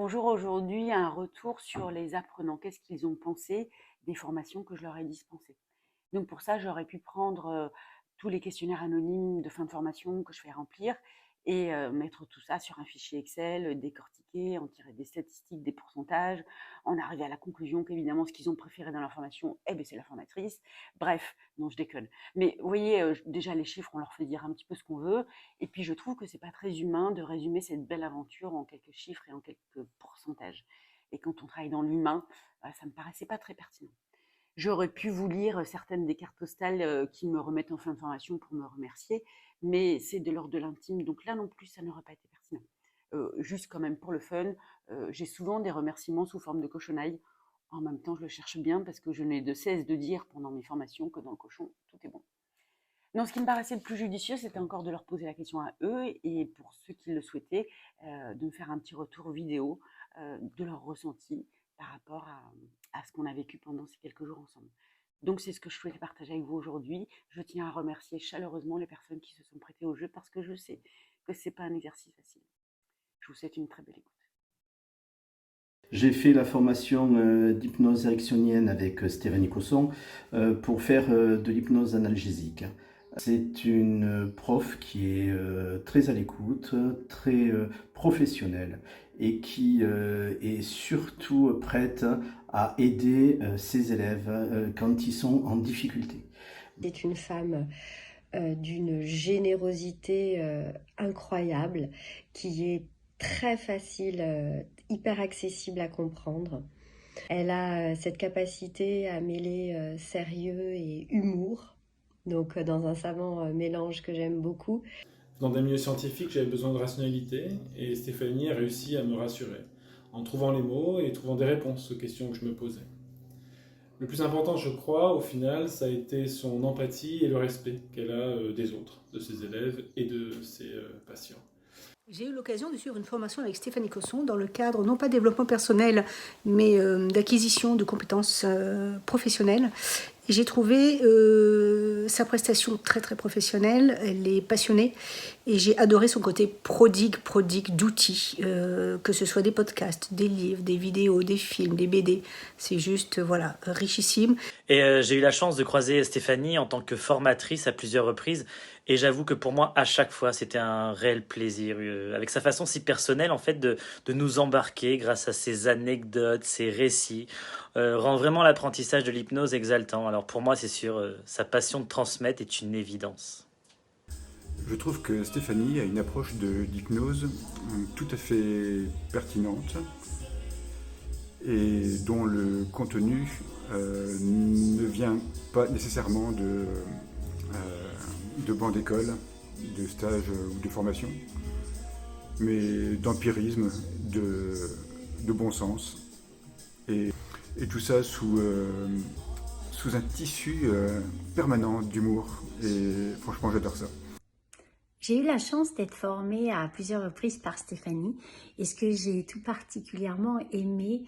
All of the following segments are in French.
Bonjour, aujourd'hui un retour sur les apprenants. Qu'est-ce qu'ils ont pensé des formations que je leur ai dispensées? Donc pour ça, j'aurais pu prendre tous les questionnaires anonymes de fin de formation que je fais remplir et mettre tout ça sur un fichier Excel, décortiquer, en tirer des statistiques, des pourcentages, en arriver à la conclusion qu'évidemment ce qu'ils ont préféré dans leur formation, eh ben, c'est la formatrice. Bref, non, je déconne. Mais vous voyez, déjà les chiffres, on leur fait dire un petit peu ce qu'on veut. Et puis je trouve que c'est pas très humain de résumer cette belle aventure en quelques chiffres et en quelques pourcentages. Et quand on travaille dans l'humain, ça me paraissait pas très pertinent. J'aurais pu vous lire certaines des cartes postales qui me remettent en fin de formation pour me remercier, mais c'est de l'ordre de l'intime, donc là non plus, ça n'aurait pas été pertinent. Juste quand même pour le fun, j'ai souvent des remerciements sous forme de cochonaille. En même temps, je le cherche bien parce que je n'ai de cesse de dire pendant mes formations que dans le cochon, tout est bon. Non, ce qui me paraissait le plus judicieux, c'était encore de leur poser la question à eux et pour ceux qui le souhaitaient, de me faire un petit retour vidéo de leur ressenti par rapport à ce qu'on a vécu pendant ces quelques jours ensemble. Donc c'est ce que je souhaitais partager avec vous aujourd'hui. Je tiens à remercier chaleureusement les personnes qui se sont prêtées au jeu parce que je sais que ce n'est pas un exercice facile. Je vous souhaite une très belle écoute. J'ai fait la formation d'hypnose ericksonienne avec Stéphanie Cosson pour faire de l'hypnose analgésique. C'est une prof qui est très à l'écoute, très professionnelle et qui est surtout prête à aider ses élèves quand ils sont en difficulté. C'est une femme d'une générosité incroyable, qui est très facile, hyper accessible à comprendre. Elle a cette capacité à mêler sérieux et humour, donc dans un savant mélange que j'aime beaucoup. Dans des milieux scientifiques, j'avais besoin de rationalité et Stéphanie a réussi à me rassurer en trouvant les mots et trouvant des réponses aux questions que je me posais. Le plus important, je crois, au final, ça a été son empathie et le respect qu'elle a des autres, de ses élèves et de ses patients. J'ai eu l'occasion de suivre une formation avec Stéphanie Cosson dans le cadre non pas développement personnel, mais d'acquisition de compétences professionnelles. Et j'ai trouvé sa prestation très très professionnelle, elle est passionnée et j'ai adoré son côté prodigue d'outils, que ce soit des podcasts, des livres, des vidéos, des films, des BD. C'est juste, voilà, richissime. Et j'ai eu la chance de croiser Stéphanie en tant que formatrice à plusieurs reprises. Et j'avoue que pour moi, à chaque fois, c'était un réel plaisir. Avec sa façon si personnelle, en fait, de nous embarquer grâce à ses anecdotes, ses récits, rend vraiment l'apprentissage de l'hypnose exaltant. Alors pour moi, c'est sûr, sa passion de transmettre est une évidence. Je trouve que Stéphanie a une approche d'hypnose tout à fait pertinente et dont le contenu ne vient pas nécessairement de bancs d'école, de stage ou de formation, mais d'empirisme, de bon sens. Et tout ça sous un tissu permanent d'humour. Et franchement, j'adore ça. J'ai eu la chance d'être formée à plusieurs reprises par Stéphanie et ce que j'ai tout particulièrement aimé,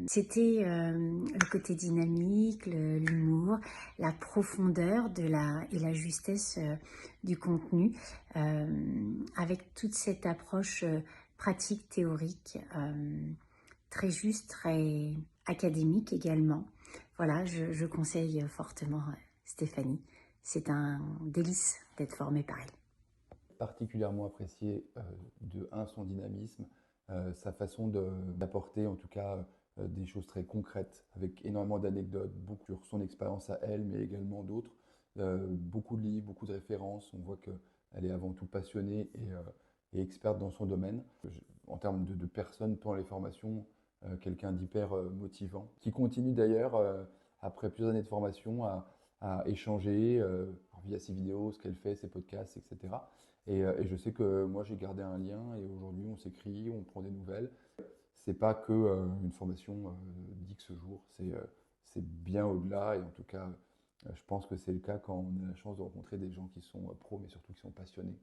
c'était le côté dynamique, l'humour, la profondeur et la justesse du contenu, avec toute cette approche pratique, théorique, très juste, très académique également. Voilà, je conseille fortement Stéphanie. C'est un délice d'être formée par elle. Particulièrement apprécié de son dynamisme, sa façon d'apporter en tout cas des choses très concrètes avec énormément d'anecdotes, beaucoup sur son expérience à elle mais également d'autres, beaucoup de livres, beaucoup de références, on voit qu'elle est avant tout passionnée et experte dans son domaine. En termes de personnes pendant les formations, quelqu'un d'hyper motivant, qui continue d'ailleurs après plusieurs années de formation à échanger via ses vidéos, ce qu'elle fait, ses podcasts, etc. Et je sais que moi j'ai gardé un lien et aujourd'hui on s'écrit, on prend des nouvelles. C'est pas que une formation d'X jours, c'est bien au-delà et en tout cas je pense que c'est le cas quand on a la chance de rencontrer des gens qui sont pros mais surtout qui sont passionnés.